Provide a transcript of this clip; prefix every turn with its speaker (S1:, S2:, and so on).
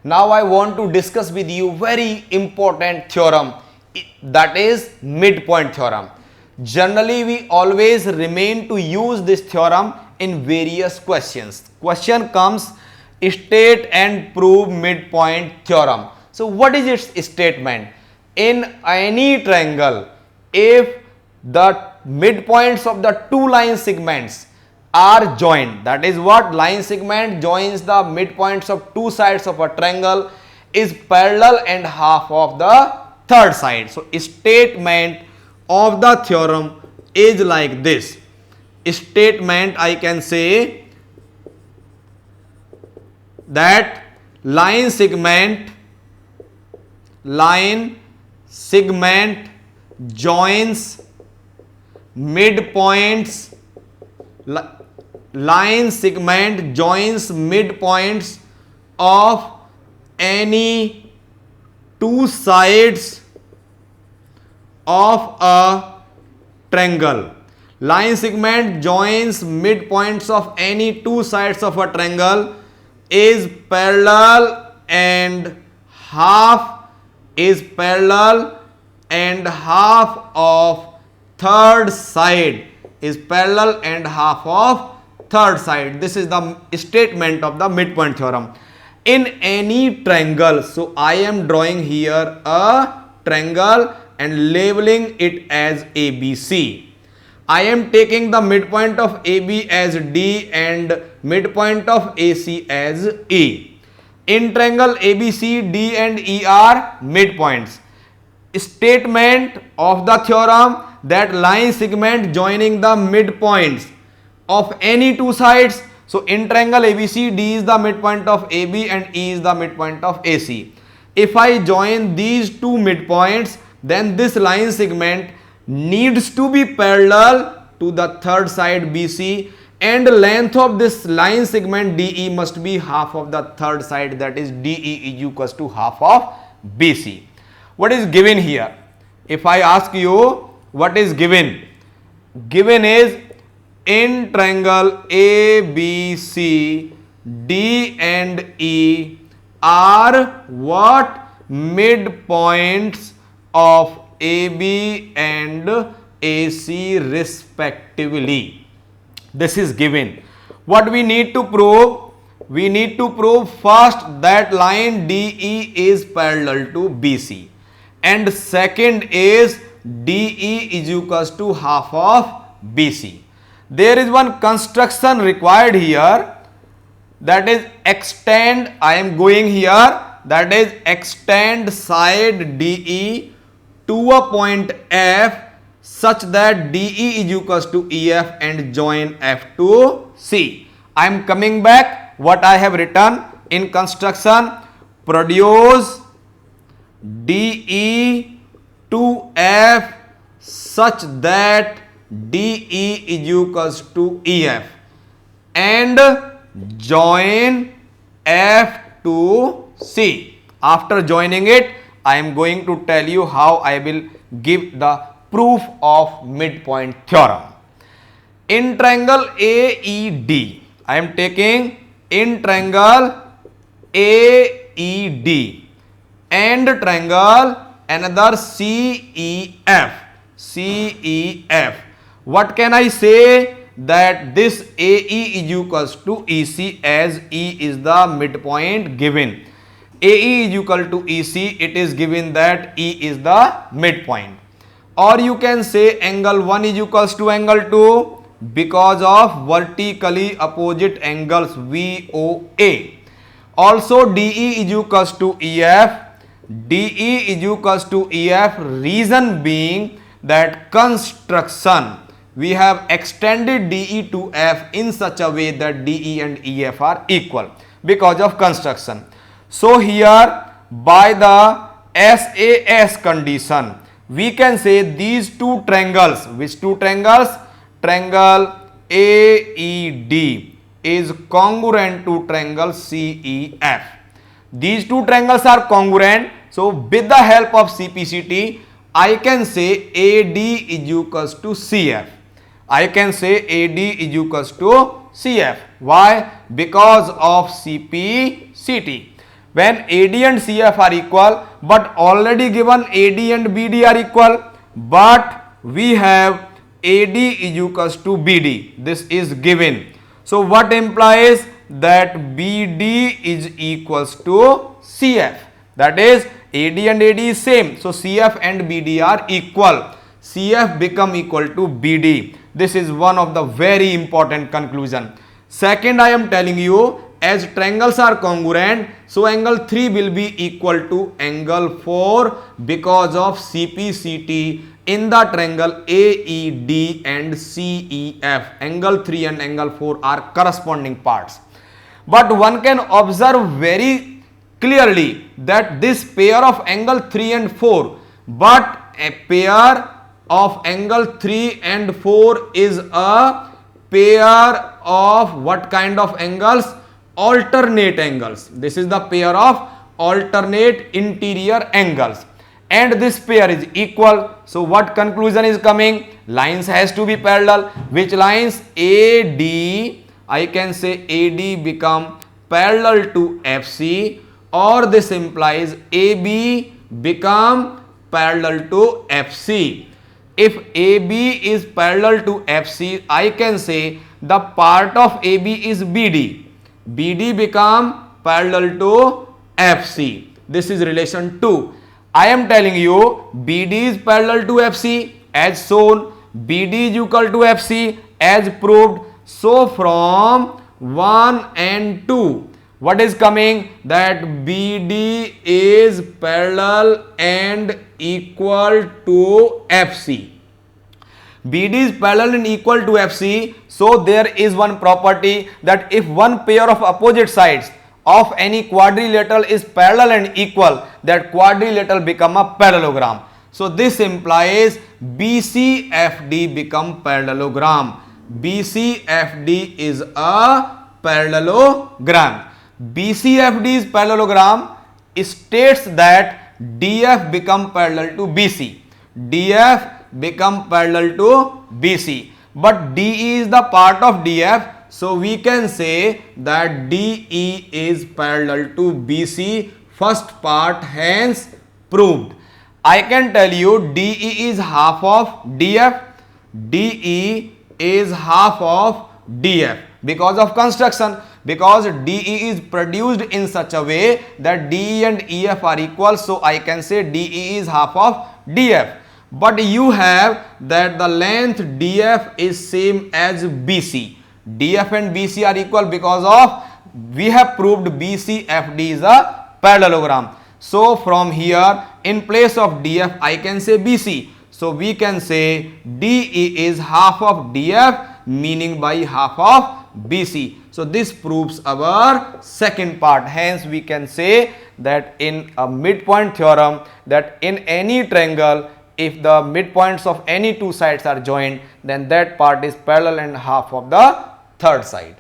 S1: Now I want to discuss with you very important theorem, that is midpoint theorem. Generally we always remain to use this theorem in various questions. Question comes, state and prove midpoint theorem. So what is its statement? In any triangle, if the midpoints of the two line segments are joined, that is what line segment joins the midpoints of two sides of a triangle, is parallel and half of the third side. So statement of the theorem is like this. Statement, I can say that line segment joins midpoints, line segment joins midpoints of any two sides of a triangle. Line segment joins midpoints of any two sides of a triangle, is parallel and half of third side, is parallel and half of third side. This is the statement of the midpoint theorem. In any triangle, so I am drawing here a triangle and labeling it as ABC. I am taking the midpoint of AB as D and midpoint of AC as E. In triangle ABC, D and E are midpoints. Statement of the theorem that line segment joining the midpoints of any two sides. So in triangle ABC, D is the midpoint of AB and E is the midpoint of AC. If I join these two midpoints, then this line segment needs to be parallel to the third side BC, and length of this line segment DE must be half of the third side, that is DE is equals to half of BC. What is given here? If I ask you what is given, given is in triangle ABC, D and E are what? Midpoints of AB and AC respectively. This is given. What we need to prove? We need to prove first that line DE is parallel to BC, and second is DE is equals to half of BC. There is one construction required here, that is extend, I am going here, that is extend side DE to a point F such that DE is equals to EF and join F to C. I am coming back what I have written in construction. Produce DE to F such that DE is equals to EF and join F to C. After joining it, I am going to tell you how I will give the proof of midpoint theorem. In triangle AED, I am taking in triangle AED and triangle another CEF. What can I say? That this AE is equals to EC, as E is the midpoint given. AE is equal to EC, it is given that E is the midpoint. Or you can say angle 1 is equals to angle 2 because of vertically opposite angles VOA. Also DE is equals to EF. DE is equals to EF, reason being that construction, we have extended DE to F in such a way that DE and EF are equal because of construction. So here by the SAS condition, we can say these two triangles, which two triangles? Triangle AED is congruent to triangle CEF. These two triangles are congruent. So with the help of CPCT, I can say AD is equals to CF. I can say AD is equals to CF. Why? Because of CPCT. when AD and CF are equal, but already given AD and BD are equal, but we have AD is equals to BD. This is given. So what implies that BD is equals to CF. That is AD and AD is same. So CF and BD are equal. CF become equal to BD. This is one of the very important conclusion. Second, I am telling you, as triangles are congruent, so angle 3 will be equal to angle 4 because of CPCT in the triangle AED and CEF. Angle 3 and angle 4 are corresponding parts. But one can observe very clearly that this pair of angle 3 and 4, but a pair of angle 3 and 4 is a pair of what kind of angles? Alternate angles. This is the pair of alternate interior angles, and this pair is equal. So what conclusion is coming? Lines has to be parallel. Which lines? AD, I can say AD become parallel to FC, or this implies AB become parallel to FC. If AB is parallel to FC, I can say the part of AB is BD. BD become parallel to FC. This is relation 2. I am telling you BD is parallel to FC as shown, BD is equal to FC as proved. So from 1 and 2, what is coming? That BD is parallel and equal to FC. BD is parallel and equal to FC. So there is one property that if one pair of opposite sides of any quadrilateral is parallel and equal, that quadrilateral become a parallelogram. So this implies BCFD become parallelogram. BCFD is a parallelogram. BCFD is parallelogram states that DF become parallel to BC. DF become parallel to BC, but DE is the part of DF, so we can say that DE is parallel to BC. First part hence proved. I can tell you DE is half of DF, DE is half of DF because of construction, because DE is produced in such a way that DE and EF are equal, so I can say DE is half of DF. But you have that the length DF is same as BC. DF and BC are equal because of we have proved BCFD is a parallelogram. So from here in place of DF I can say BC. So we can say DE is half of DF, meaning by half of BC. So this proves our second part. Hence we can say that in a midpoint theorem that in any triangle, if the midpoints of any two sides are joined, then that part is parallel and half of the third side.